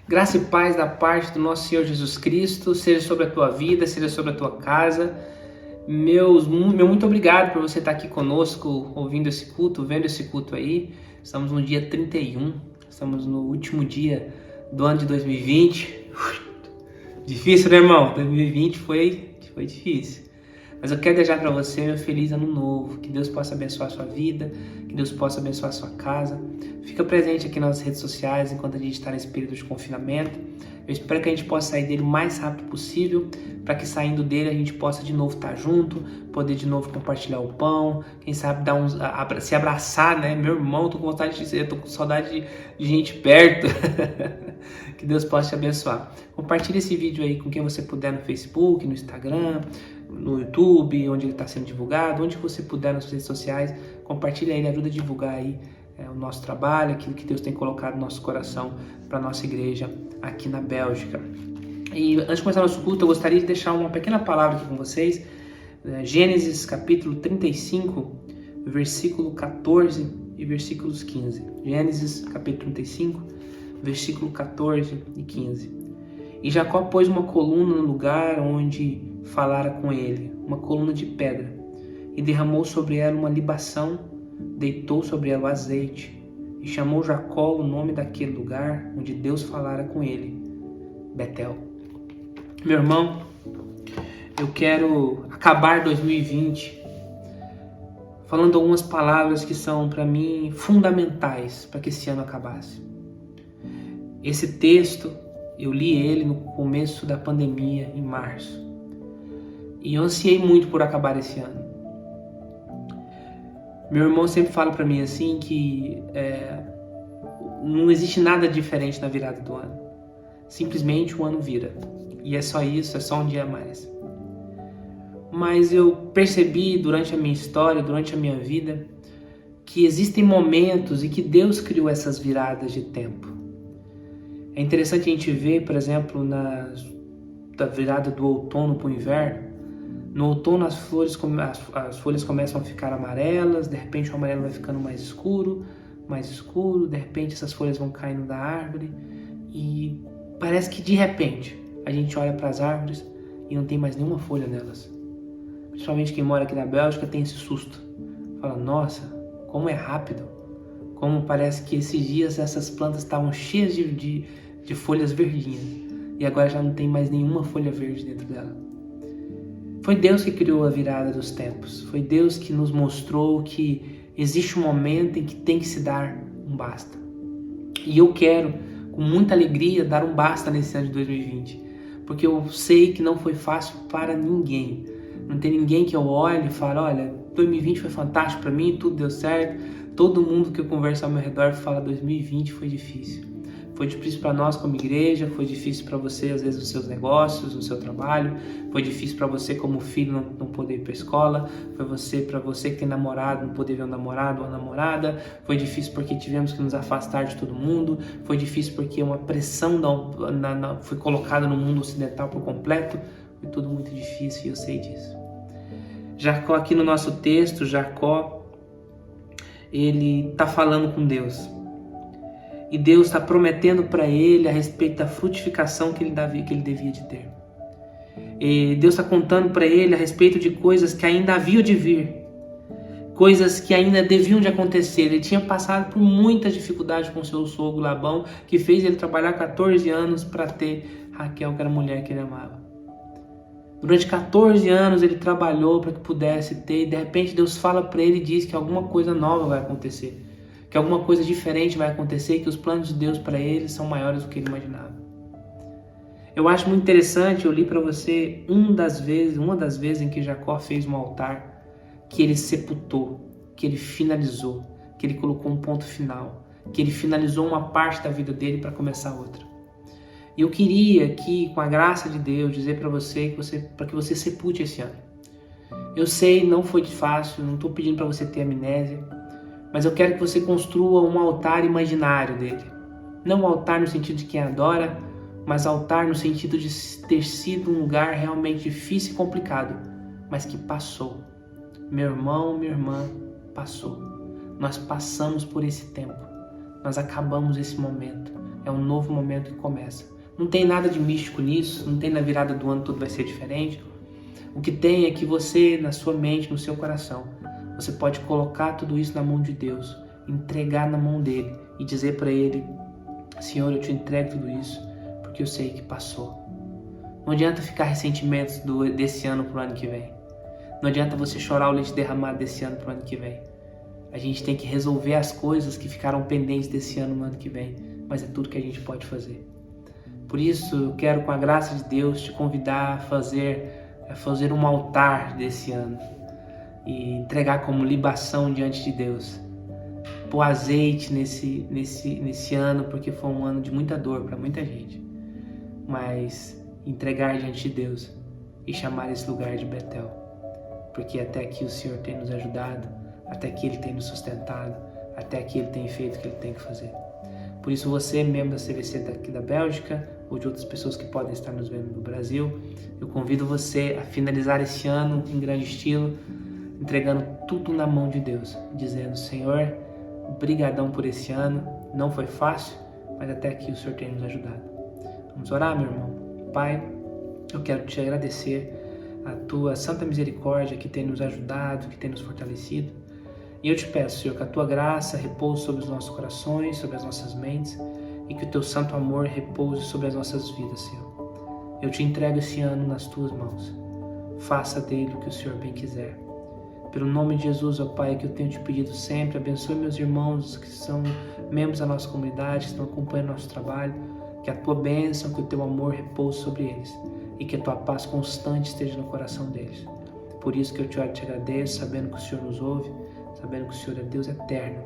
Graça e paz da parte do nosso Senhor Jesus Cristo, seja sobre a tua vida, seja sobre a tua casa. Meu muito obrigado por você estar aqui conosco, ouvindo esse culto, vendo esse culto aí. Estamos no dia 31, estamos no último dia do ano de 2020. Difícil, né, irmão? 2020 foi difícil. Mas eu quero desejar para você um feliz ano novo, que Deus possa abençoar a sua vida, que Deus possa abençoar a sua casa. Fica presente aqui nas redes sociais enquanto a gente está nesse período de confinamento. Eu espero que a gente possa sair dele o mais rápido possível, para que saindo dele a gente possa de novo estar junto, poder de novo compartilhar o pão, quem sabe dar se abraçar, né? Meu irmão, eu tô com vontade de dizer, eu tô com saudade de gente perto. Que Deus possa te abençoar. Compartilhe esse vídeo aí com quem você puder no Facebook, no Instagram, no YouTube, onde ele está sendo divulgado, onde você puder nas redes sociais, compartilha aí, ajuda a divulgar aí o nosso trabalho, aquilo que Deus tem colocado no nosso coração para a nossa igreja aqui na Bélgica. E antes de começar nosso culto, eu gostaria de deixar uma pequena palavra aqui com vocês. Gênesis capítulo 35, versículo 14 e versículos 15. Gênesis capítulo 35, versículo 14 e 15. E Jacó pôs uma coluna no lugar onde falara com ele, uma coluna de pedra, e derramou sobre ela uma libação, deitou sobre ela o azeite, e chamou Jacó o nome daquele lugar onde Deus falara com ele, Betel. Meu irmão, eu quero acabar 2020 falando algumas palavras que são para mim fundamentais para que esse ano acabasse. Esse texto, eu li ele no começo da pandemia, em março. E eu ansiei muito por acabar esse ano. Meu irmão sempre fala pra mim assim que não existe nada diferente na virada do ano. Simplesmente o ano vira. E é só isso, é só um dia a mais. Mas eu percebi durante a minha história, durante a minha vida, que existem momentos em que Deus criou essas viradas de tempo. É interessante a gente ver, por exemplo, da virada do outono para o inverno. No outono as folhas começam a ficar amarelas, de repente o amarelo vai ficando mais escuro, de repente essas folhas vão caindo da árvore e parece que de repente a gente olha para as árvores e não tem mais nenhuma folha nelas. Principalmente quem mora aqui na Bélgica tem esse susto. Fala, nossa, como é rápido, como parece que esses dias essas plantas estavam cheias de folhas verdinhas e agora já não tem mais nenhuma folha verde dentro dela. Foi Deus que criou a virada dos tempos. Foi Deus que nos mostrou que existe um momento em que tem que se dar um basta. E eu quero, com muita alegria, dar um basta nesse ano de 2020. Porque eu sei que não foi fácil para ninguém. Não tem ninguém que eu olhe e fale, olha, 2020 foi fantástico para mim, tudo deu certo. Todo mundo que eu converso ao meu redor fala, 2020 foi difícil. Foi difícil para nós como igreja, foi difícil para você, às vezes, nos seus negócios, no seu trabalho. Foi difícil para você como filho não poder ir para a escola. Foi para você que tem namorado, não poder ver um namorado ou uma namorada. Foi difícil porque tivemos que nos afastar de todo mundo. Foi difícil porque uma pressão foi colocada no mundo ocidental por completo. Foi tudo muito difícil e eu sei disso. Jacó, aqui no nosso texto, Jacó, ele está falando com Deus. E Deus está prometendo para ele a respeito da frutificação que ele devia de ter. E Deus está contando para ele a respeito de coisas que ainda haviam de vir. Coisas que ainda deviam de acontecer. Ele tinha passado por muita dificuldade com seu sogro Labão, que fez ele trabalhar 14 anos para ter Raquel, que era a mulher que ele amava. Durante 14 anos ele trabalhou para que pudesse ter, e de repente Deus fala para ele e diz que alguma coisa nova vai acontecer. Que alguma coisa diferente vai acontecer e que os planos de Deus para ele são maiores do que ele imaginava. Eu acho muito interessante, eu li para você uma das vezes em que Jacó fez um altar, que ele sepultou, que ele finalizou, que ele colocou um ponto final, que ele finalizou uma parte da vida dele para começar outra. E eu queria aqui, com a graça de Deus, dizer para você, para que você sepulte esse ano. Eu sei, não foi fácil, não estou pedindo para você ter amnésia, mas eu quero que você construa um altar imaginário dele. Não um altar no sentido de quem adora, mas altar no sentido de ter sido um lugar realmente difícil e complicado, mas que passou. Meu irmão, minha irmã, passou. Nós passamos por esse tempo. Nós acabamos esse momento. É um novo momento que começa. Não tem nada de místico nisso, não tem na virada do ano tudo vai ser diferente. O que tem é que você, na sua mente, no seu coração, você pode colocar tudo isso na mão de Deus, entregar na mão dele e dizer para ele: Senhor, eu te entrego tudo isso porque eu sei que passou. Não adianta ficar ressentimentos desse ano para o ano que vem. Não adianta você chorar o leite derramado desse ano para o ano que vem. A gente tem que resolver as coisas que ficaram pendentes desse ano no ano que vem, mas é tudo que a gente pode fazer. Por isso, eu quero, com a graça de Deus, te convidar a fazer um altar desse ano e entregar como libação diante de Deus. Pôr azeite nesse ano, porque foi um ano de muita dor para muita gente. Mas entregar diante de Deus e chamar esse lugar de Betel. Porque até aqui o Senhor tem nos ajudado, até aqui Ele tem nos sustentado, até aqui Ele tem feito o que Ele tem que fazer. Por isso você, membro da CVC daqui da Bélgica, ou de outras pessoas que podem estar nos vendo no Brasil, eu convido você a finalizar esse ano em grande estilo, entregando tudo na mão de Deus, dizendo: Senhor, brigadão por esse ano, não foi fácil, mas até aqui o Senhor tem nos ajudado. Vamos orar, meu irmão? Pai, eu quero te agradecer a tua santa misericórdia que tem nos ajudado, que tem nos fortalecido. E eu te peço, Senhor, que a tua graça repouse sobre os nossos corações, sobre as nossas mentes, e que o teu santo amor repouse sobre as nossas vidas, Senhor. Eu te entrego esse ano nas tuas mãos. Faça dele o que o Senhor bem quiser. Pelo nome de Jesus, ó Pai, que eu tenho te pedido sempre, abençoe meus irmãos que são membros da nossa comunidade, que estão acompanhando nosso trabalho, que a tua bênção, que o teu amor repouse sobre eles e que a tua paz constante esteja no coração deles. Por isso que eu te agradeço, sabendo que o Senhor nos ouve, sabendo que o Senhor é Deus eterno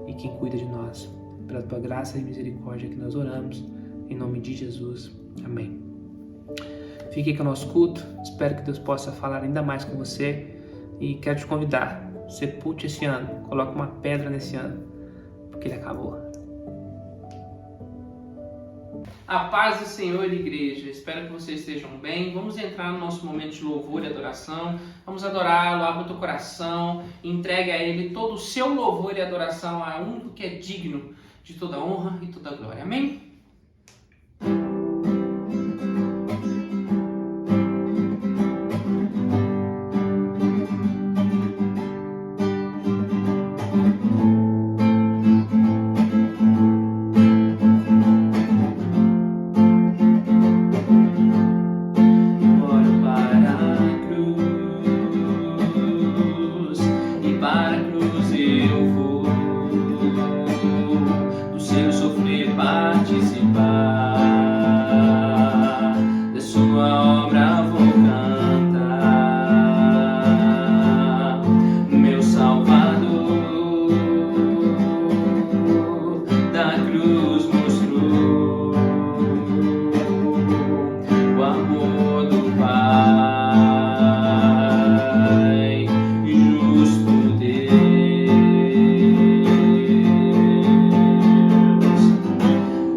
e quem cuida de nós. Pela tua graça e misericórdia que nós oramos, em nome de Jesus. Amém. Fique aqui com o nosso culto, espero que Deus possa falar ainda mais com você e quero te convidar, sepulte esse ano, coloque uma pedra nesse ano, porque ele acabou. A paz do Senhor, igreja. Espero que vocês estejam bem. Vamos entrar no nosso momento de louvor e adoração. Vamos adorá-lo, abra o teu coração, entregue a Ele todo o seu louvor e adoração a único que é digno de toda honra e toda glória. Amém?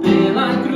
Pela cruz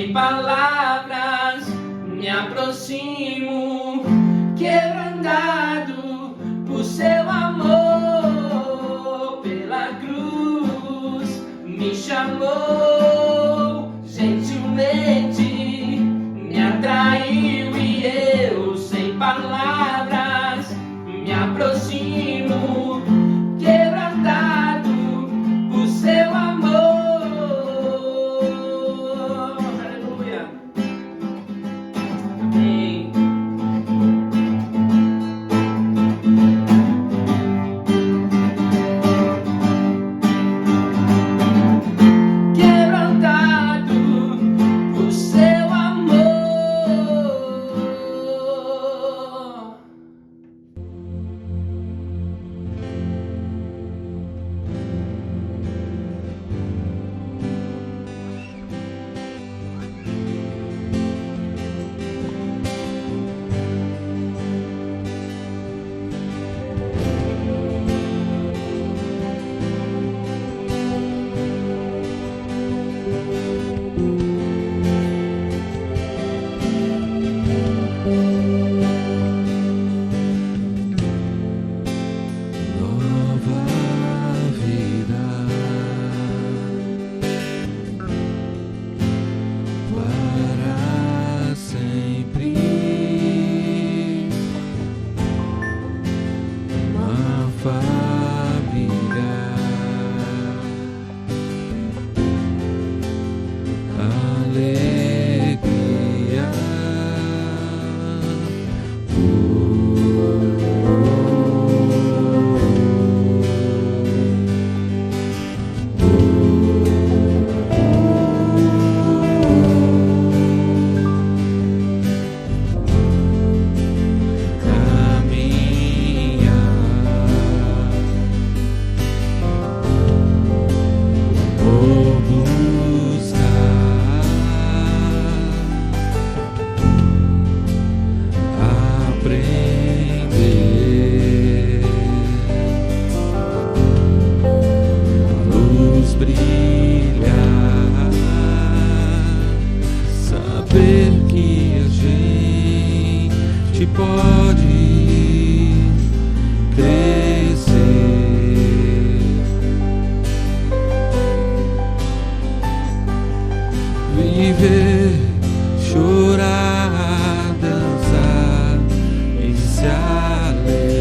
sem palavras me aproximo, quebrantado por seu amor, pela cruz me chamou, gentilmente me atraiu e eu sem palavras me aproximo, quebrantado por seu amor. Aleluia. Amém. Quebrantado por seu amor. Saber que a gente pode crescer, viver, chorar, dançar e se alegrar.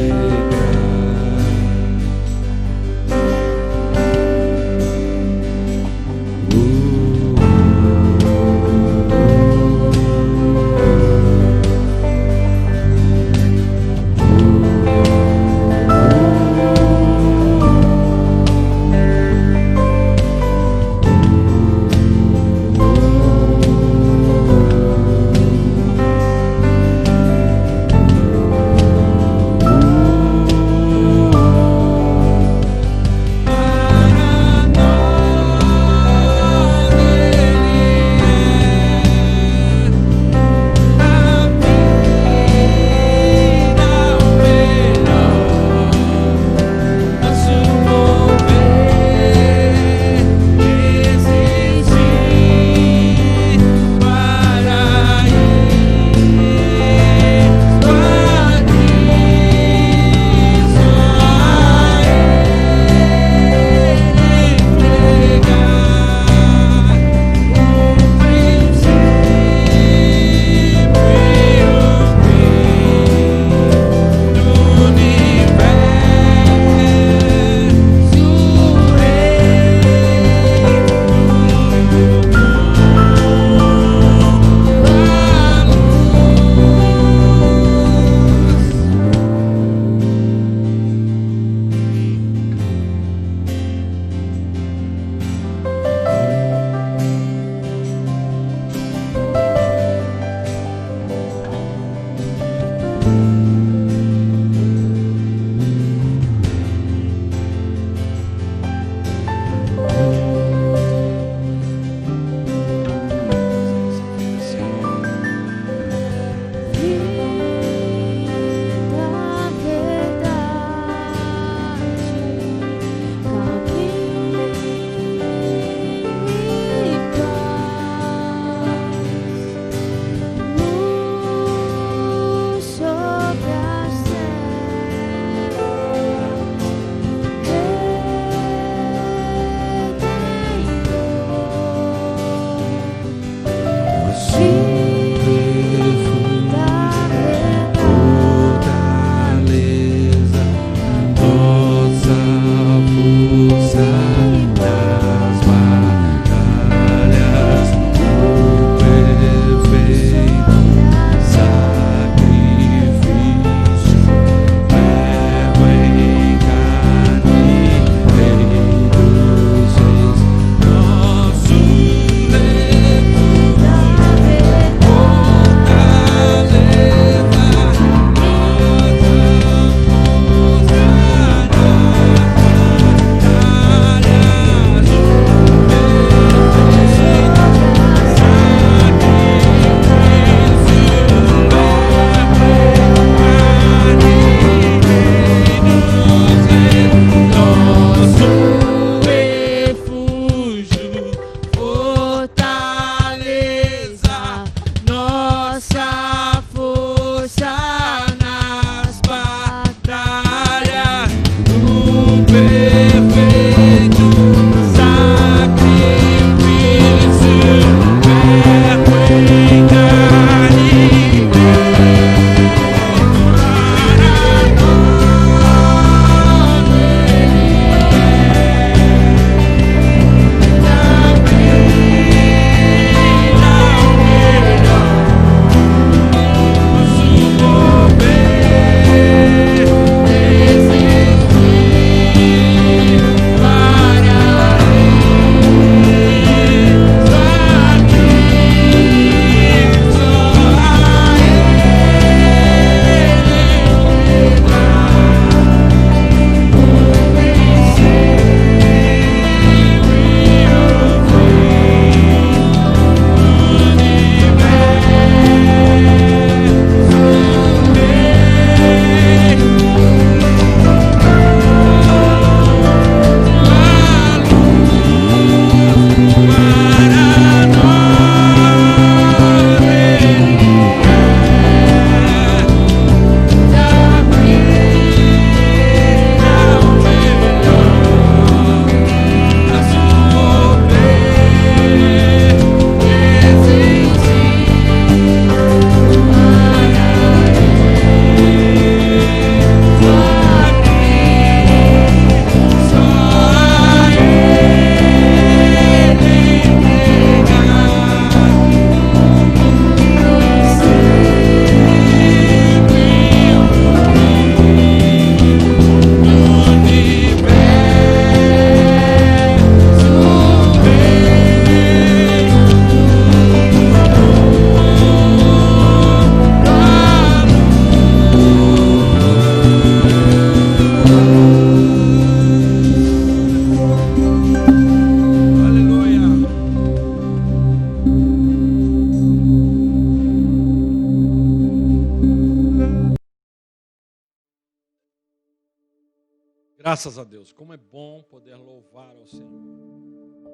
Graças a Deus, como é bom poder louvar ao Senhor.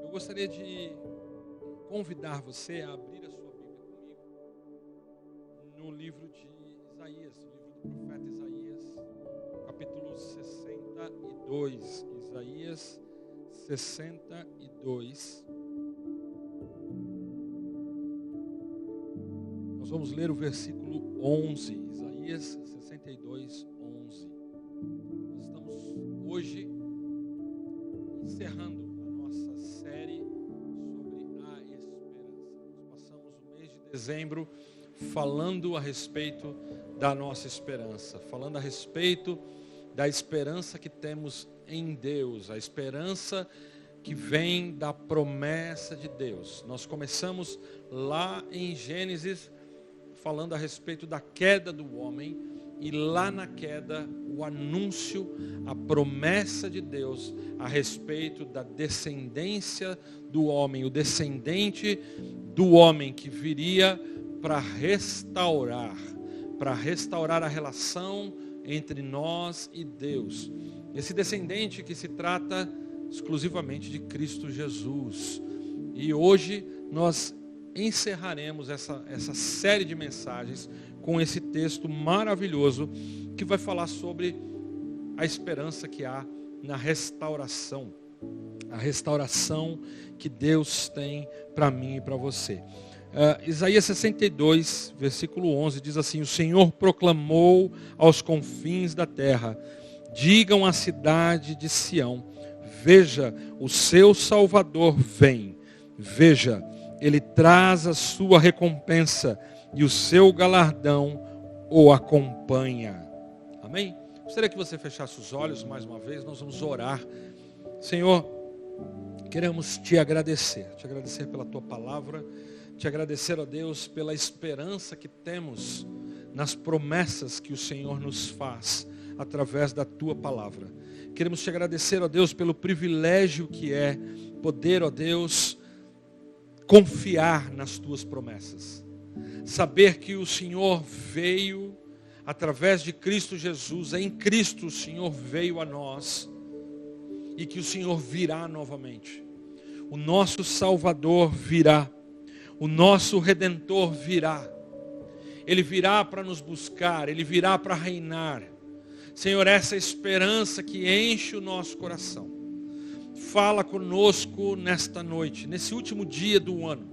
Eu gostaria de convidar você a abrir a sua Bíblia comigo no livro de Isaías, no livro do profeta Isaías, capítulo 62. Isaías 62. Nós vamos ler o versículo 11, Isaías 62, 11. Nós estamos hoje encerrando a nossa série sobre a esperança. Nós passamos o mês de dezembro falando a respeito da nossa esperança, falando a respeito da esperança que temos em Deus, a esperança que vem da promessa de Deus. Nós começamos lá em Gênesis falando a respeito da queda do homem, e lá na queda o anúncio, a promessa de Deus a respeito da descendência do homem, o descendente do homem que viria para restaurar a relação entre nós e Deus. Esse descendente que se trata exclusivamente de Cristo Jesus. E hoje nós encerraremos essa série de mensagens com esse texto maravilhoso que vai falar sobre a esperança que há na restauração. A restauração que Deus tem para mim e para você. Isaías 62, versículo 11 diz assim: o Senhor proclamou aos confins da terra, digam à cidade de Sião, veja, o seu Salvador vem, veja, ele traz a sua recompensa e o seu galardão o acompanha. Amém? Gostaria que você fechasse os olhos mais uma vez, nós vamos orar. Senhor, queremos te agradecer pela tua palavra, te agradecer, ó Deus, pela esperança que temos nas promessas que o Senhor nos faz através da tua palavra. Queremos te agradecer, ó Deus, pelo privilégio que é poder, ó Deus, confiar nas tuas promessas. Saber que o Senhor veio através de Cristo Jesus, em Cristo o Senhor veio a nós e que o Senhor virá novamente. O nosso Salvador virá, o nosso Redentor virá. Ele virá para nos buscar, ele virá para reinar. Senhor, essa esperança que enche o nosso coração. Fala conosco nesta noite, nesse último dia do ano.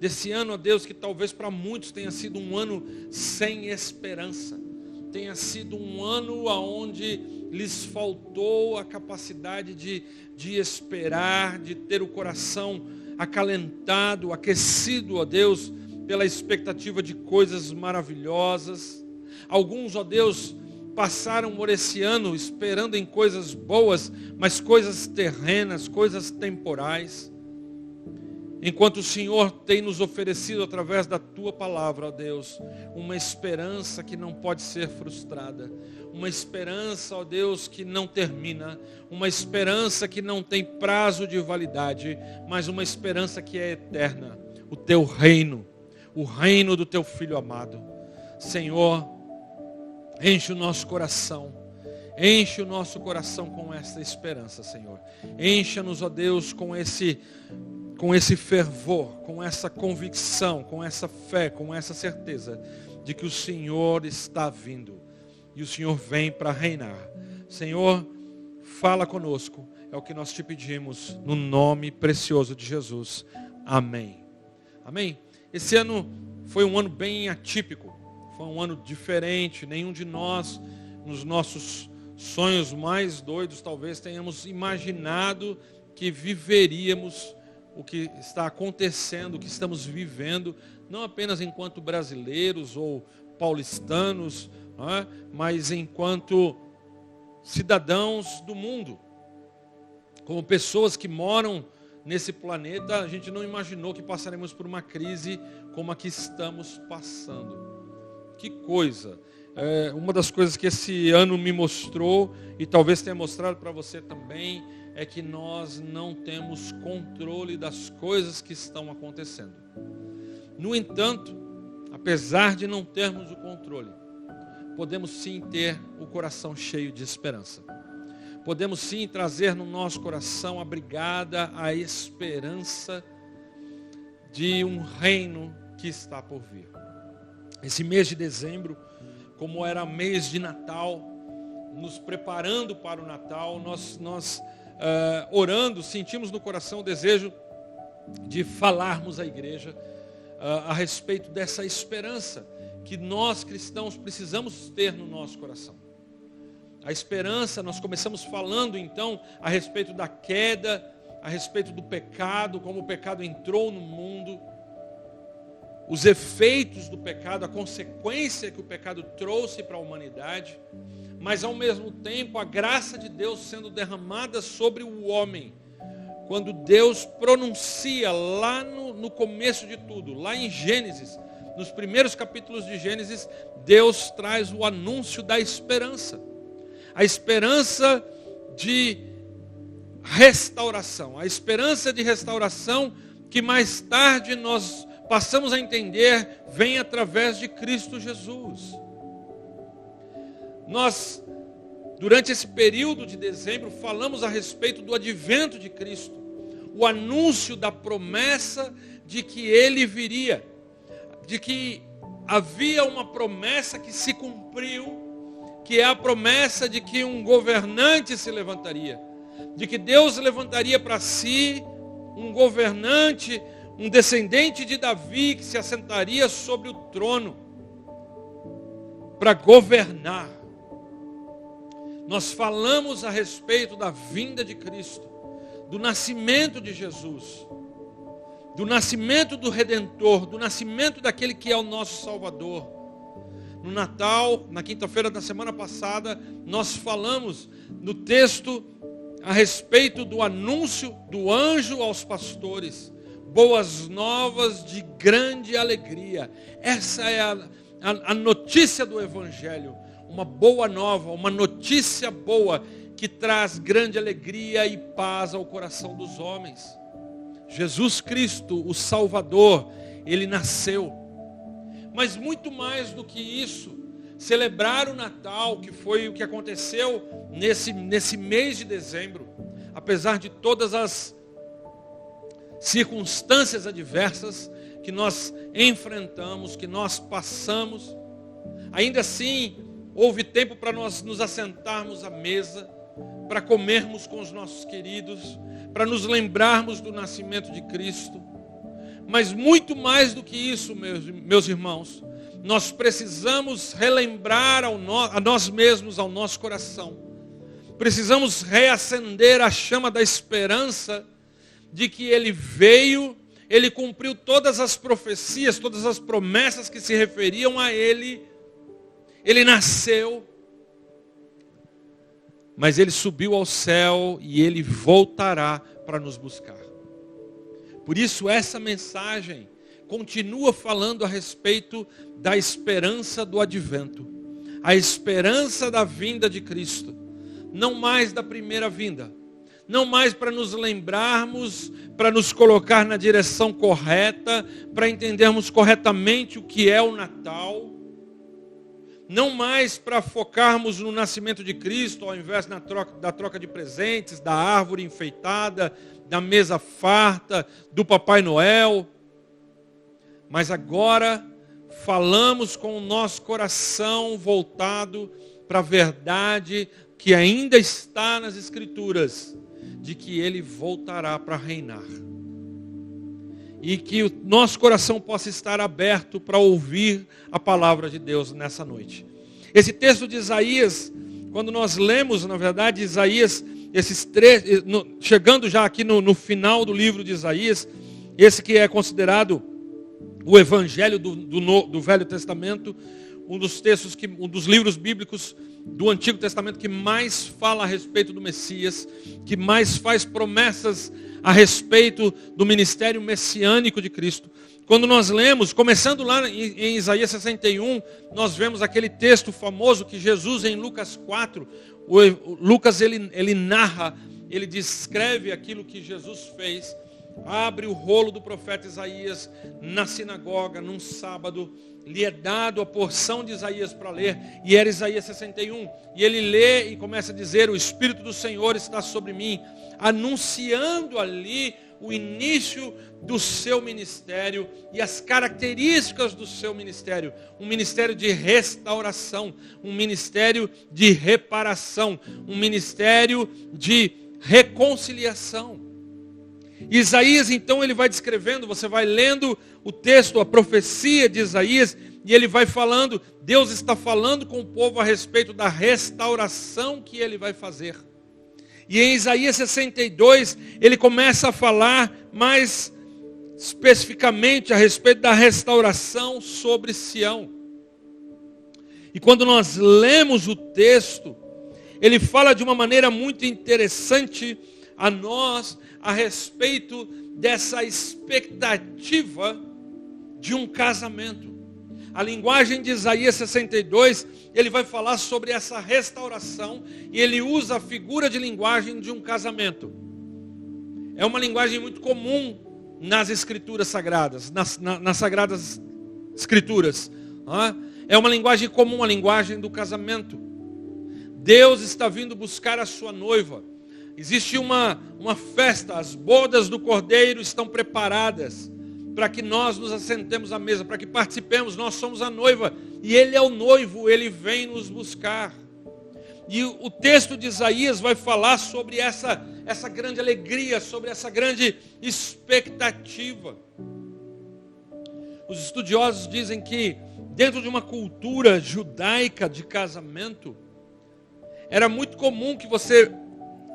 Desse ano, ó Deus, que talvez para muitos tenha sido um ano sem esperança. Tenha sido um ano onde lhes faltou a capacidade de esperar, de ter o coração acalentado, aquecido, ó Deus, pela expectativa de coisas maravilhosas. Alguns, ó Deus, passaram por esse ano esperando em coisas boas, mas coisas terrenas, coisas temporais. Enquanto o Senhor tem nos oferecido através da Tua palavra, ó Deus, uma esperança que não pode ser frustrada. Uma esperança, ó Deus, que não termina. Uma esperança que não tem prazo de validade, mas uma esperança que é eterna. O Teu reino, o reino do Teu Filho amado. Senhor, enche o nosso coração. Enche o nosso coração com essa esperança, Senhor. Encha-nos, ó Deus, com esse fervor, com essa convicção, com essa fé, com essa certeza de que o Senhor está vindo e o Senhor vem para reinar. Senhor, fala conosco, é o que nós te pedimos no nome precioso de Jesus. Amém. Amém. Esse ano foi um ano bem atípico, foi um ano diferente. Nenhum de nós, nos nossos sonhos mais doidos, talvez tenhamos imaginado que viveríamos o que está acontecendo, o que estamos vivendo, não apenas enquanto brasileiros ou paulistanos, mas enquanto cidadãos do mundo. Como pessoas que moram nesse planeta, a gente não imaginou que passaremos por uma crise como a que estamos passando. Que coisa! Uma das coisas que esse ano me mostrou, e talvez tenha mostrado para você também, é que nós não temos controle das coisas que estão acontecendo. No entanto, apesar de não termos o controle, podemos sim ter o coração cheio de esperança. Podemos sim trazer no nosso coração abrigada a esperança de um reino que está por vir. Esse mês de dezembro, como era mês de Natal, nos preparando para o Natal, nós orando, sentimos no coração o desejo de falarmos à igreja a respeito dessa esperança que nós cristãos precisamos ter no nosso coração. A esperança, nós começamos falando então a respeito da queda, a respeito do pecado, como o pecado entrou no mundo, os efeitos do pecado, a consequência que o pecado trouxe para a humanidade, mas ao mesmo tempo a graça de Deus sendo derramada sobre o homem. Quando Deus pronuncia lá no começo de tudo, lá em Gênesis, nos primeiros capítulos de Gênesis, Deus traz o anúncio da esperança. A esperança de restauração. A esperança de restauração que mais tarde nós passamos a entender vem através de Cristo Jesus. Nós, durante esse período de dezembro, falamos a respeito do advento de Cristo. O anúncio da promessa de que Ele viria. De que havia uma promessa que se cumpriu, que é a promessa de que um governante se levantaria, de que Deus levantaria para si um governante, um descendente de Davi, que se assentaria sobre o trono para governar. Nós falamos a respeito da vinda de Cristo, do nascimento de Jesus, do nascimento do Redentor, do nascimento daquele que é o nosso Salvador. No Natal, na quinta-feira da semana passada, nós falamos no texto a respeito do anúncio do anjo aos pastores. Boas novas de grande alegria. Essa é a notícia do Evangelho. Uma boa nova, uma notícia boa que traz grande alegria e paz ao coração dos homens. Jesus Cristo, o Salvador, Ele nasceu. Mas muito mais do que isso, celebrar o Natal, que foi o que aconteceu nesse mês de dezembro, apesar de todas as circunstâncias adversas que nós enfrentamos, que nós passamos, ainda assim houve tempo para nós nos assentarmos à mesa, para comermos com os nossos queridos, para nos lembrarmos do nascimento de Cristo. Mas muito mais do que isso, meus irmãos, nós precisamos relembrar a nós mesmos, ao nosso coração. Precisamos reacender a chama da esperança de que Ele veio, Ele cumpriu todas as profecias, todas as promessas que se referiam a Ele. Ele nasceu, mas Ele subiu ao céu e Ele voltará para nos buscar. Por isso essa mensagem continua falando a respeito da esperança do advento, a esperança da vinda de Cristo, não mais da primeira vinda, não mais para nos lembrarmos, para nos colocar na direção correta, para entendermos corretamente o que é o Natal, não mais para focarmos no nascimento de Cristo, ao invés da troca de presentes, da árvore enfeitada, da mesa farta, do Papai Noel. Mas agora falamos com o nosso coração voltado para a verdade que ainda está nas Escrituras, de que Ele voltará para reinar. E que o nosso coração possa estar aberto para ouvir a palavra de Deus nessa noite. Esse texto de Isaías, quando nós lemos, na verdade, Isaías, chegando já aqui no final do livro de Isaías, esse que é considerado o Evangelho do Velho Testamento, um dos livros bíblicos do Antigo Testamento que mais fala a respeito do Messias, que mais faz promessas a respeito do ministério messiânico de Cristo. Quando nós lemos, começando lá em Isaías 61, nós vemos aquele texto famoso que Jesus, em Lucas 4, Lucas ele narra, ele descreve aquilo que Jesus fez. Abre o rolo do profeta Isaías na sinagoga, num sábado, lhe é dado a porção de Isaías para ler, e era Isaías 61, e ele lê e começa a dizer: o Espírito do Senhor está sobre mim, anunciando ali o início do seu ministério e as características do seu ministério, um ministério de restauração, um ministério de reparação, um ministério de reconciliação. Isaías, então, ele vai descrevendo, você vai lendo o texto, a profecia de Isaías, e ele vai falando, Deus está falando com o povo a respeito da restauração que ele vai fazer. E em Isaías 62, ele começa a falar mais especificamente a respeito da restauração sobre Sião. E quando nós lemos o texto, ele fala de uma maneira muito interessante a nós, a respeito dessa expectativa de um casamento. A linguagem de Isaías 62, ele vai falar sobre essa restauração e ele usa a figura de linguagem de um casamento. É uma linguagem muito comum nas escrituras sagradas, nas sagradas escrituras. É uma linguagem comum, a linguagem do casamento. Deus está vindo buscar a sua noiva. Existe uma festa, as bodas do Cordeiro estão preparadas para que nós nos assentemos à mesa, para que participemos. Nós somos a noiva e Ele é o noivo, Ele vem nos buscar. E o texto de Isaías vai falar sobre essa grande alegria, sobre essa grande expectativa. Os estudiosos dizem que dentro de uma cultura judaica de casamento, era muito comum que você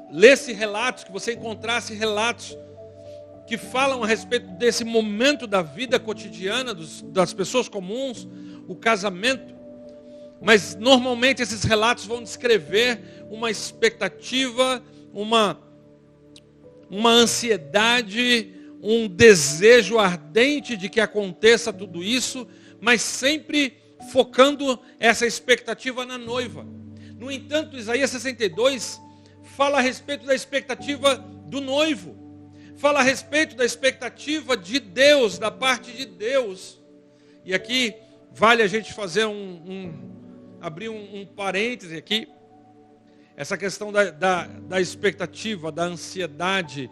lesse relatos, que você encontrasse relatos que falam a respeito desse momento da vida cotidiana das pessoas comuns, o casamento. Mas normalmente esses relatos vão descrever uma expectativa, uma ansiedade, um desejo ardente de que aconteça tudo isso, mas sempre focando essa expectativa na noiva. No entanto, Isaías 62 fala a respeito da expectativa do noivo. Fala a respeito da expectativa de Deus, da parte de Deus. E aqui vale a gente fazer abrir um parêntese aqui. Essa questão da expectativa, da ansiedade,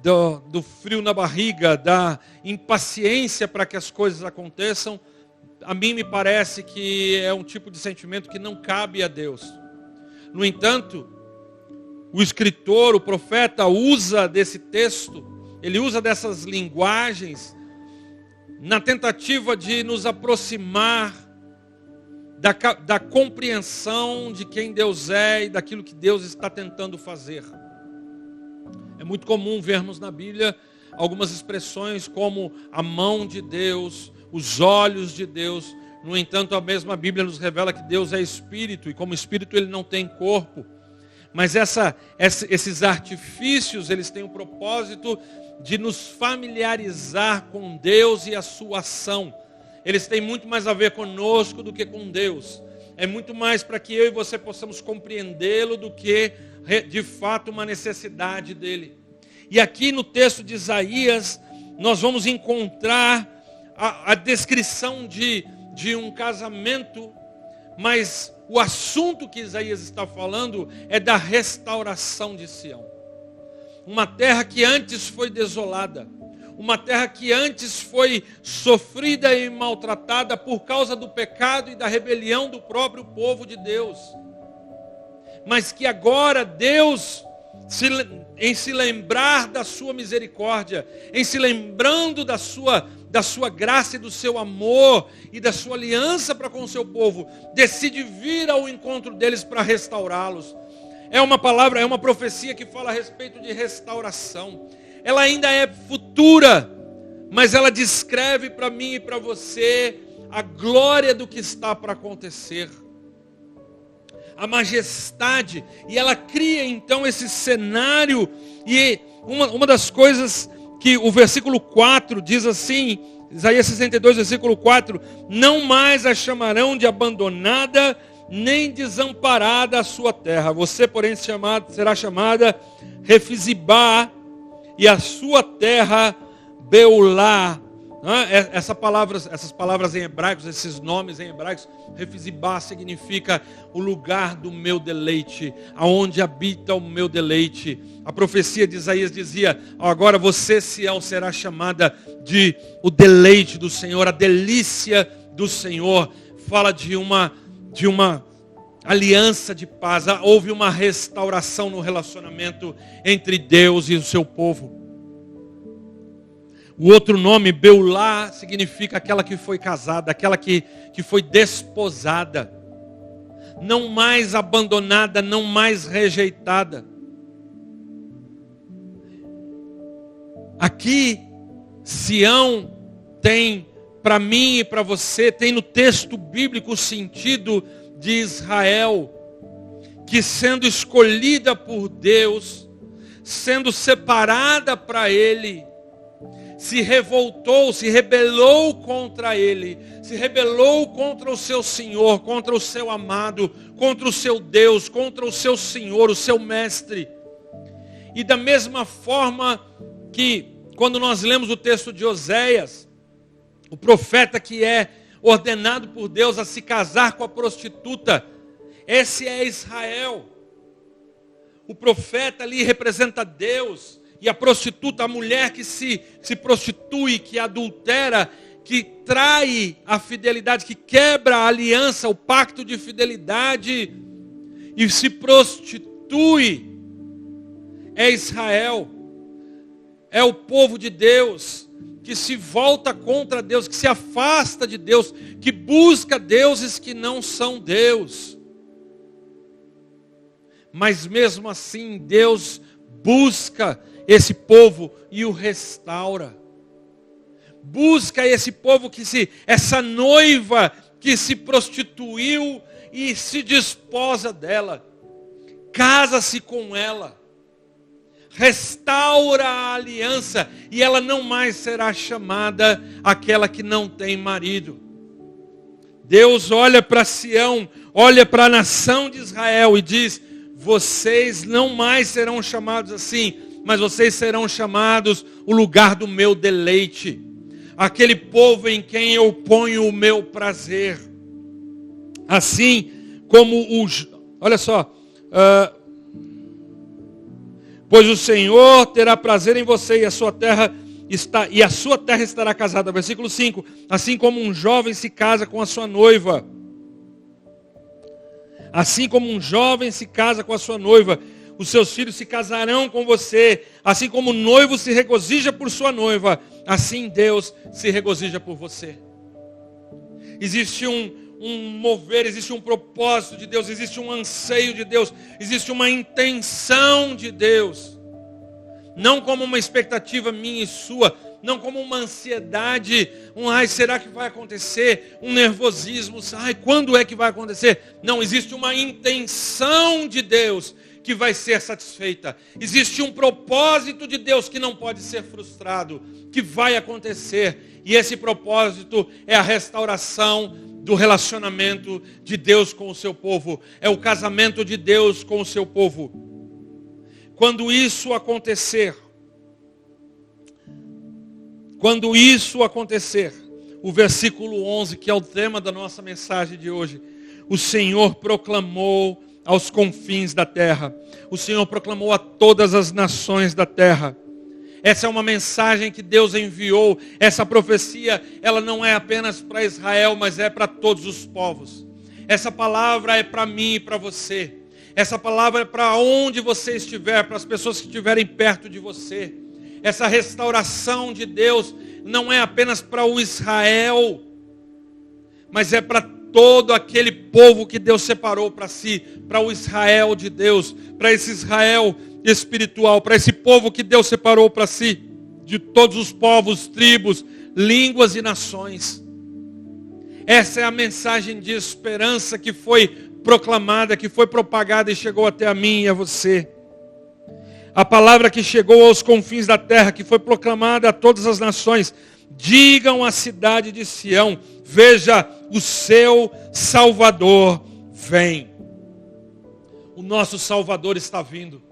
do frio na barriga, da impaciência para que as coisas aconteçam. a mim me parece que é um tipo de sentimento que não cabe a Deus. No entanto, o escritor, o profeta usa desse texto, ele usa dessas linguagens na tentativa de nos aproximar da compreensão de quem Deus é e daquilo que Deus está tentando fazer. É muito comum vermos na Bíblia algumas expressões como a mão de Deus, os olhos de Deus. No entanto, a mesma Bíblia nos revela que Deus é espírito, e como espírito ele não tem corpo. Mas esses artifícios, eles têm o propósito de nos familiarizar com Deus e a sua ação. Eles têm muito mais a ver conosco do que com Deus. É muito mais para que eu e você possamos compreendê-lo do que, de fato, uma necessidade dele. E aqui no texto de Isaías, nós vamos encontrar a descrição de um casamento, mas o assunto que Isaías está falando é da restauração de Sião. Uma terra que antes foi desolada, uma terra que antes foi sofrida e maltratada por causa do pecado e da rebelião do próprio povo de Deus. Mas que agora Deus, em se lembrar da sua misericórdia, em se lembrando da sua graça e do seu amor e da sua aliança para com o seu povo, decide vir ao encontro deles para restaurá-los. É uma palavra, é uma profecia que fala a respeito de restauração. Ela ainda é futura, mas ela descreve para mim e para você a glória do que está para acontecer, a majestade, e ela cria então esse cenário. E uma das coisas que o versículo 4 diz assim, Isaías 62, versículo 4, não mais a chamarão de abandonada, nem desamparada a sua terra. Você, porém, será chamada Refizibá, e a sua terra Beulá. Essas palavras em hebraicos, esses nomes em hebraicos, Refizibá significa o lugar do meu deleite, aonde habita o meu deleite. A profecia de Isaías dizia, agora você, Sião, será chamada de o deleite do Senhor, a delícia do Senhor. Fala de uma aliança de paz. Houve uma restauração no relacionamento entre Deus e o seu povo. O outro nome, Beulá, significa aquela que foi casada, aquela que foi desposada. Não mais abandonada, não mais rejeitada. Aqui, Sião tem, para mim e para você, tem no texto bíblico o sentido de Israel, que sendo escolhida por Deus, sendo separada para Ele, se revoltou, se rebelou contra Ele, se rebelou contra o seu Senhor, contra o seu amado, contra o seu Deus, contra o seu Senhor, o seu Mestre. E da mesma forma que, quando nós lemos o texto de Oséias, o profeta que é ordenado por Deus a se casar com a prostituta, esse é Israel. O profeta ali representa Deus, e a prostituta, a mulher que se prostitui, que adultera, que trai a fidelidade, que quebra a aliança, o pacto de fidelidade e se prostitui, é Israel. É o povo de Deus que se volta contra Deus, que se afasta de Deus, que busca deuses que não são Deus. Mas mesmo assim, Deus busca esse povo e o restaura. Busca esse povo essa noiva que se prostituiu e se desposa dela. Casa-se com ela. Restaura a aliança e ela não mais será chamada aquela que não tem marido. Deus olha para Sião, olha para a nação de Israel e diz: vocês não mais serão chamados assim, mas vocês serão chamados o lugar do meu deleite. Aquele povo em quem eu ponho o meu prazer. Assim como olha só, pois o Senhor terá prazer em você e a sua terra e a sua terra estará casada. Versículo 5. Assim como um jovem se casa com a sua noiva. Assim como um jovem se casa com a sua noiva, os seus filhos se casarão com você. Assim como o noivo se regozija por sua noiva, assim Deus se regozija por você. Existe um mover, existe um propósito de Deus, existe um anseio de Deus, existe uma intenção de Deus. Não como uma expectativa minha e sua, não como uma ansiedade, ai, será que vai acontecer? Um nervosismo, ai, quando é que vai acontecer? Não, existe uma intenção de Deus que vai ser satisfeita. Existe um propósito de Deus que não pode ser frustrado, que vai acontecer. E esse propósito é a restauração do relacionamento de Deus com o seu povo. É o casamento de Deus com o seu povo. Quando isso acontecer, o versículo 11, que é o tema da nossa mensagem de hoje, o Senhor proclamou aos confins da terra. O Senhor proclamou a todas as nações da terra. Essa é uma mensagem que Deus enviou. Essa profecia, ela não é apenas para Israel, mas é para todos os povos. Essa palavra é para mim e para você. Essa palavra é para onde você estiver, para as pessoas que estiverem perto de você. Essa restauração de Deus não é apenas para o Israel, mas é para todo aquele povo que Deus separou para si, para o Israel de Deus, para esse Israel espiritual, para esse povo que Deus separou para si, de todos os povos, tribos, línguas e nações. Essa é a mensagem de esperança que foi proclamada, que foi propagada e chegou até a mim e a você. A palavra que chegou aos confins da terra, que foi proclamada a todas as nações. Digam à cidade de Sião, veja, o seu Salvador vem. O nosso Salvador está vindo.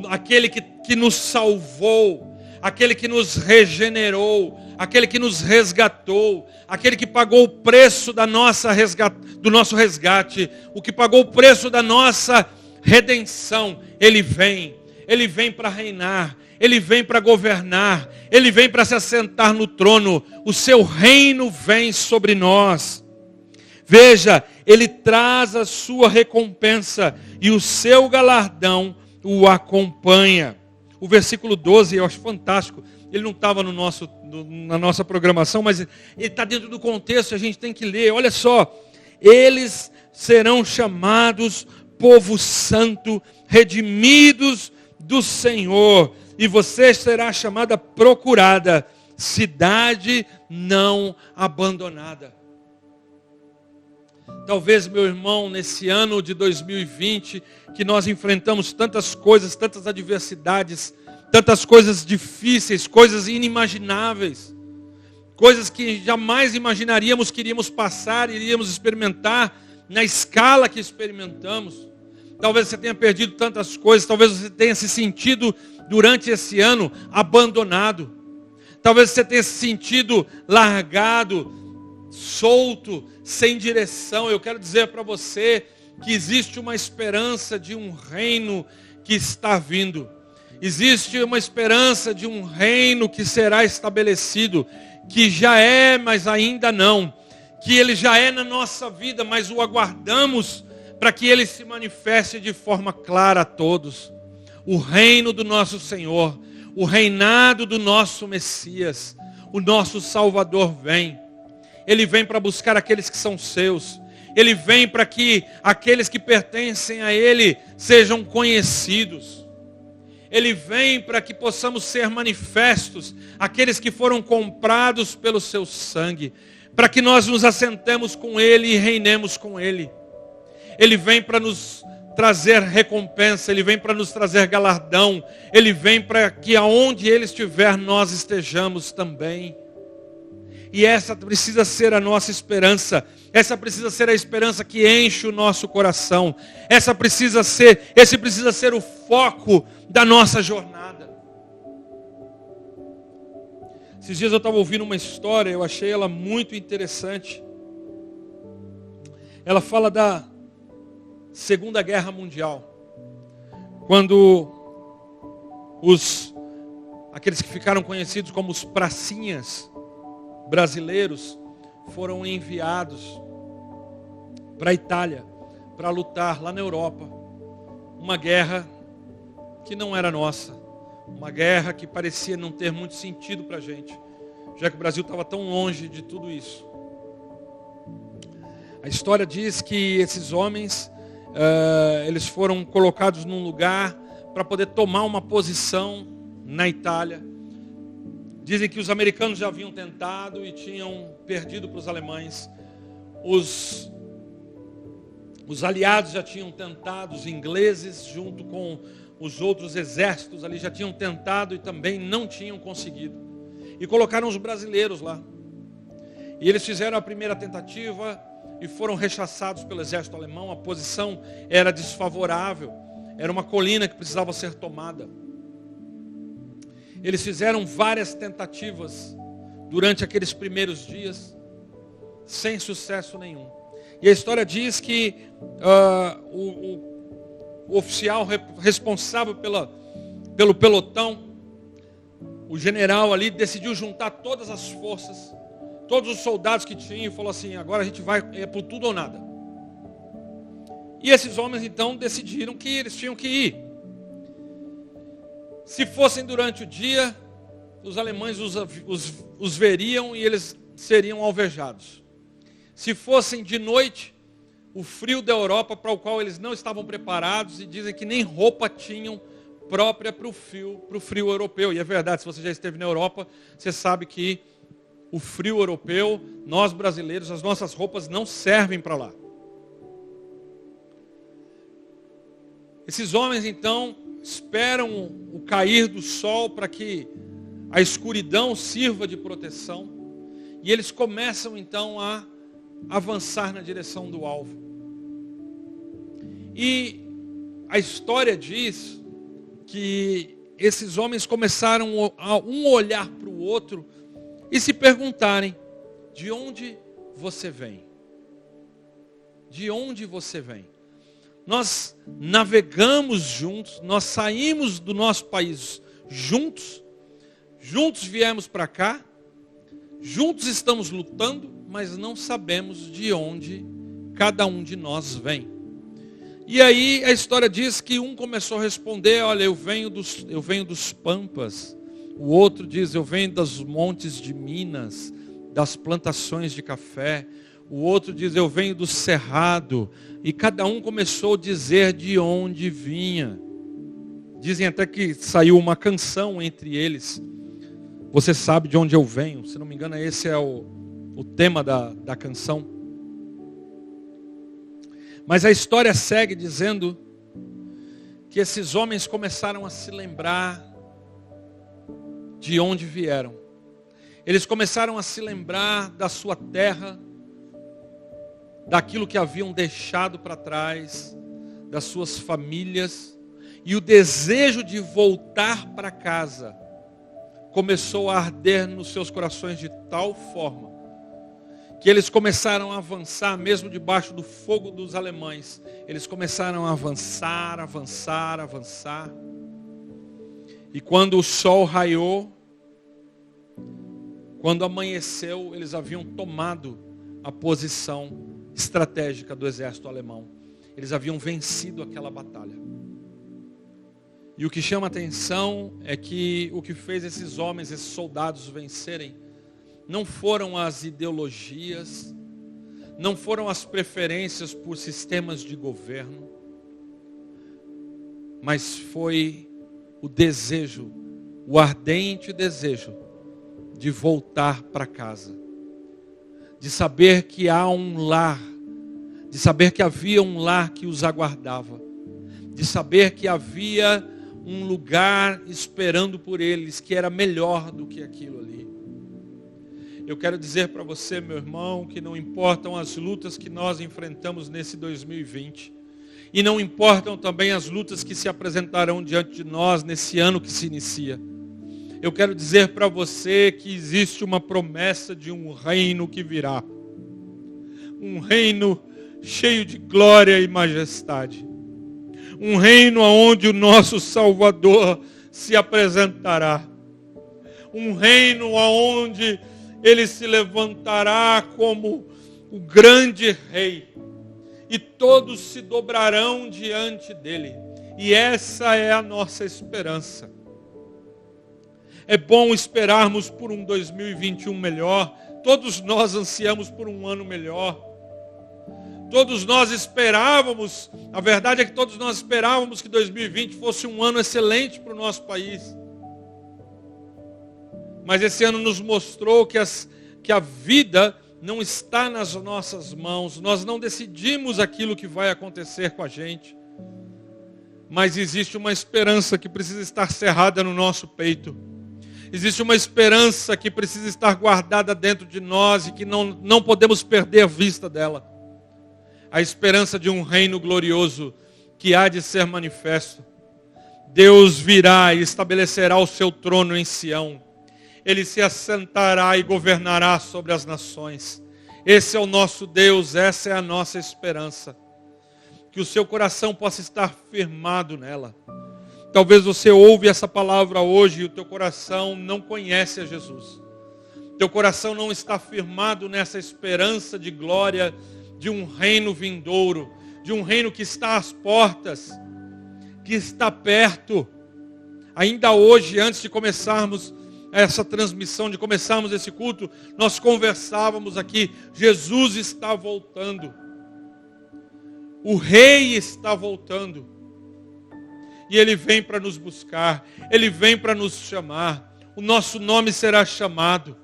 Aquele que nos salvou, aquele que nos regenerou, aquele que nos resgatou, aquele que pagou o preço do nosso resgate, o que pagou o preço da nossa redenção. Ele vem para reinar, Ele vem para governar, Ele vem para se assentar no trono, o seu reino vem sobre nós. Veja, Ele traz a sua recompensa e o seu galardão o acompanha. O versículo 12 eu acho fantástico. Ele não estava na nossa programação, mas ele está dentro do contexto, a gente tem que ler. Olha só, eles serão chamados povo santo, redimidos do Senhor, e você será chamada procurada, cidade não abandonada. Talvez, meu irmão, nesse ano de 2020, que nós enfrentamos tantas coisas, tantas adversidades, tantas coisas difíceis, coisas inimagináveis, coisas que jamais imaginaríamos que iríamos passar, iríamos experimentar na escala que experimentamos. Talvez você tenha perdido tantas coisas, talvez você tenha se sentido durante esse ano abandonado. Talvez você tenha se sentido largado, solto, sem direção. Eu quero dizer para você que existe uma esperança de um reino que está vindo. Existe uma esperança de um reino que será estabelecido, que já é, mas ainda não. Que ele já é na nossa vida, mas o aguardamos para que ele se manifeste de forma clara a todos. O reino do nosso Senhor, o reinado do nosso Messias, o nosso Salvador vem. Ele vem para buscar aqueles que são seus. Ele vem para que aqueles que pertencem a Ele sejam conhecidos. Ele vem para que possamos ser manifestos, aqueles que foram comprados pelo seu sangue, para que nós nos assentemos com Ele e reinemos com Ele. Ele vem para nos trazer recompensa, Ele vem para nos trazer galardão, Ele vem para que aonde Ele estiver nós estejamos também. E essa precisa ser a nossa esperança, essa precisa ser a esperança que enche o nosso coração, esse precisa ser o foco da nossa jornada. Esses dias eu estava ouvindo uma história, eu achei ela muito interessante. Ela fala da Segunda Guerra Mundial, quando aqueles que ficaram conhecidos como os pracinhas brasileiros, foram enviados para a Itália para lutar lá na Europa uma guerra que não era nossa, uma guerra que parecia não ter muito sentido para a gente, já que o Brasil estava tão longe de tudo isso. A história diz que esses homens, eles foram colocados num lugar para poder tomar uma posição na Itália. Dizem que os americanos já haviam tentado e tinham perdido para os alemães. Os aliados já tinham tentado, os ingleses, junto com os outros exércitos ali, já tinham tentado e também não tinham conseguido. E colocaram os brasileiros lá. E eles fizeram a primeira tentativa e foram rechaçados pelo exército alemão. A posição era desfavorável, era uma colina que precisava ser tomada. Eles fizeram várias tentativas durante aqueles primeiros dias, sem sucesso nenhum. E a história diz que o oficial responsável pelo pelotão, o general ali, decidiu juntar todas as forças, todos os soldados que tinham, e falou assim: agora a gente vai, é por tudo ou nada. E esses homens então decidiram que eles tinham que ir. Se fossem durante o dia, os alemães os veriam e eles seriam alvejados. Se fossem de noite, o frio da Europa, para o qual eles não estavam preparados, e dizem que nem roupa tinham própria para o frio europeu. E é verdade, se você já esteve na Europa, você sabe que o frio europeu, nós brasileiros, as nossas roupas não servem para lá. Esses homens então esperam o cair do sol para que a escuridão sirva de proteção. E eles começam então a avançar na direção do alvo. E a história diz que esses homens começaram a um olhar para o outro e se perguntarem: de onde você vem? De onde você vem? Nós navegamos juntos, nós saímos do nosso país juntos viemos para cá, juntos estamos lutando, mas não sabemos de onde cada um de nós vem. E aí a história diz que um começou a responder: olha, eu venho dos Pampas. O outro diz: eu venho dos montes de Minas, das plantações de café. O outro diz: eu venho do Cerrado. E cada um começou a dizer de onde vinha. Dizem até que saiu uma canção entre eles: você sabe de onde eu venho. Se não me engano, esse é o tema da canção. Mas a história segue dizendo que esses homens começaram a se lembrar de onde vieram. Eles começaram a se lembrar da sua terra, daquilo que haviam deixado para trás, das suas famílias, e o desejo de voltar para casa começou a arder nos seus corações de tal forma que eles começaram a avançar, mesmo debaixo do fogo dos alemães. Eles começaram a avançar. E quando o sol raiou, quando amanheceu, eles haviam tomado a posição estratégica do exército alemão. Eles haviam vencido aquela batalha. E o que chama a atenção é que o que fez esses homens, esses soldados vencerem, não foram as ideologias, não foram as preferências por sistemas de governo, mas foi o desejo, o ardente desejo de voltar para casa, de saber que há um lar, de saber que havia um lar que os aguardava, de saber que havia um lugar esperando por eles, que era melhor do que aquilo ali. Eu quero dizer para você, meu irmão, que não importam as lutas que nós enfrentamos nesse 2020, e não importam também as lutas que se apresentarão diante de nós nesse ano que se inicia. Eu quero dizer para você que existe uma promessa de um reino que virá. Um reino cheio de glória e majestade. Um reino onde o nosso Salvador se apresentará. um reino onde ele se levantará como o grande rei e todos se dobrarão diante dele. E essa é a nossa esperança. É bom esperarmos por um 2021 melhor. Todos nós ansiamos por um ano melhor. Todos nós esperávamos, a verdade é que todos nós esperávamos que 2020 fosse um ano excelente para o nosso país. Mas esse ano nos mostrou que a vida não está nas nossas mãos. Nós não decidimos aquilo que vai acontecer com a gente. Mas existe uma esperança que precisa estar cerrada no nosso peito. Existe uma esperança que precisa estar guardada dentro de nós e que não podemos perder a vista dela. A esperança de um reino glorioso que há de ser manifesto. Deus virá e estabelecerá o seu trono em Sião. Ele se assentará e governará sobre as nações. Esse é o nosso Deus, essa é a nossa esperança. Que o seu coração possa estar firmado nela. Talvez você ouve essa palavra hoje e o teu coração não conhece a Jesus. Teu coração não está firmado nessa esperança de glória, de um reino vindouro, de um reino que está às portas, que está perto. Ainda hoje, antes de começarmos essa transmissão, de começarmos esse culto, nós conversávamos aqui, Jesus está voltando. O rei está voltando. E ele vem para nos buscar, ele vem para nos chamar. O nosso nome será chamado.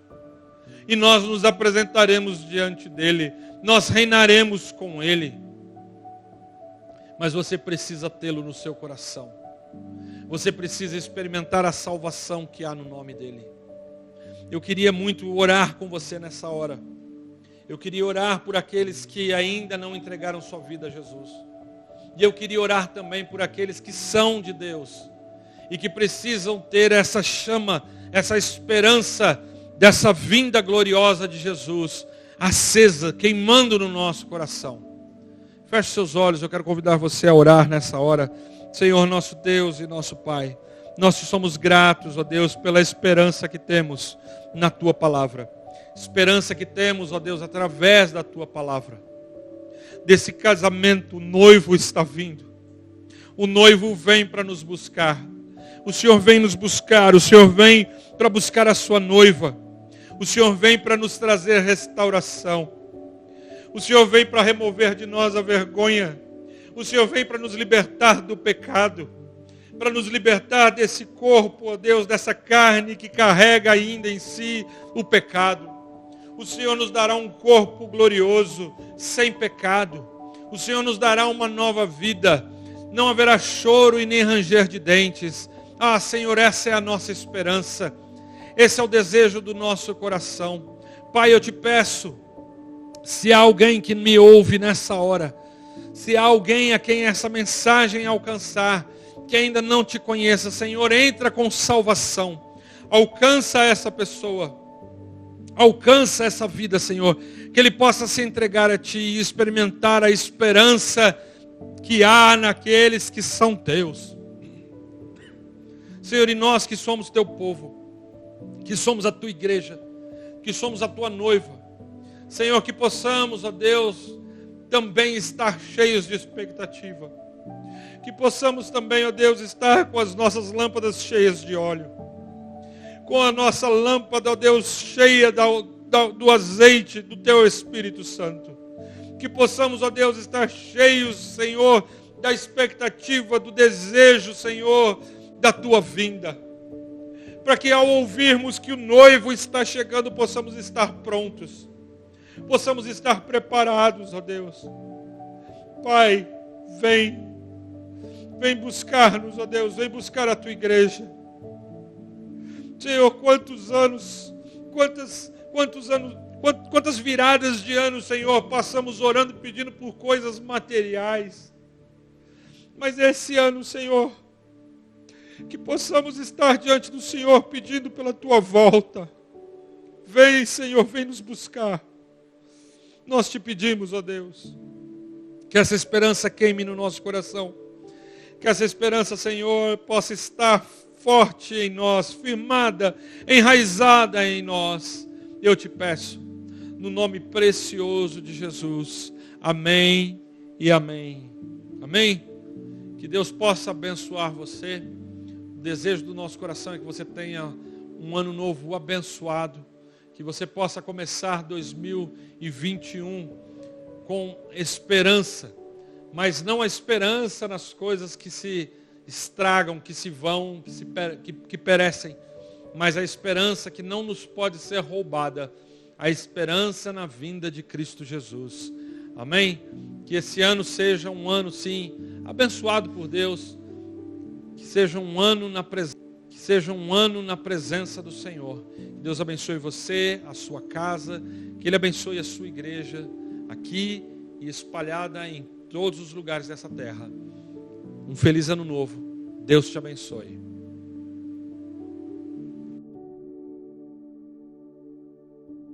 E nós nos apresentaremos diante dele. Nós reinaremos com ele. Mas você precisa tê-lo no seu coração. Você precisa experimentar a salvação que há no nome dele. Eu queria muito orar com você nessa hora. Eu queria orar por aqueles que ainda não entregaram sua vida a Jesus. E eu queria orar também por aqueles que são de Deus e que precisam ter essa chama, essa esperança dessa vinda gloriosa de Jesus acesa, queimando no nosso coração. Feche seus olhos, eu quero convidar você a orar nessa hora. Senhor, nosso Deus e nosso Pai, nós te somos gratos, ó Deus, pela esperança que temos na Tua Palavra. Esperança que temos, ó Deus, através da Tua Palavra. Desse casamento, o noivo está vindo. O noivo vem para nos buscar. O Senhor vem nos buscar. O Senhor vem para buscar a sua noiva. O Senhor vem para nos trazer restauração. O Senhor vem para remover de nós a vergonha. O Senhor vem para nos libertar do pecado. Para nos libertar desse corpo, ó Deus, dessa carne que carrega ainda em si o pecado. O Senhor nos dará um corpo glorioso, sem pecado. O Senhor nos dará uma nova vida. Não haverá choro e nem ranger de dentes. Ah, Senhor, essa é a nossa esperança. Esse é o desejo do nosso coração. Pai, eu te peço, se há alguém que me ouve nessa hora, se há alguém a quem essa mensagem alcançar, que ainda não te conheça, Senhor, entra com salvação. Alcança essa pessoa. Alcança essa vida, Senhor, que ele possa se entregar a Ti e experimentar a esperança que há naqueles que são Teus. Senhor, e nós que somos Teu povo, que somos a Tua igreja, que somos a Tua noiva, Senhor, que possamos, ó Deus, também estar cheios de expectativa. Que possamos também, ó Deus, estar com as nossas lâmpadas cheias de óleo. Com a nossa lâmpada, ó Deus, cheia do azeite do Teu Espírito Santo. Que possamos, ó Deus, estar cheios, Senhor, da expectativa, do desejo, Senhor, da Tua vinda. Para que ao ouvirmos que o noivo está chegando, possamos estar prontos. Possamos estar preparados, ó Deus. Pai, vem buscar-nos, ó Deus, vem buscar a Tua igreja. Senhor, quantos anos, quantas viradas de ano, Senhor, passamos orando, pedindo por coisas materiais. Mas esse ano, Senhor, que possamos estar diante do Senhor pedindo pela Tua volta. Vem, Senhor, vem nos buscar. Nós te pedimos, ó Deus, que essa esperança queime no nosso coração. Que essa esperança, Senhor, possa estar forte em nós, firmada, enraizada em nós. Eu te peço, no nome precioso de Jesus. Amém e amém. Amém? Que Deus possa abençoar você. O desejo do nosso coração é que você tenha um ano novo abençoado. Que você possa começar 2021 com esperança. Mas não a esperança nas coisas que se estragam, que se vão, que perecem. Mas a esperança que não nos pode ser roubada. A esperança na vinda de Cristo Jesus. Amém? Que esse ano seja um ano, sim, abençoado por Deus. Que seja um ano na presença do Senhor. Que Deus abençoe você, a sua casa. Que Ele abençoe a sua igreja aqui e espalhada em todos os lugares dessa terra. Um feliz ano novo. Deus te abençoe.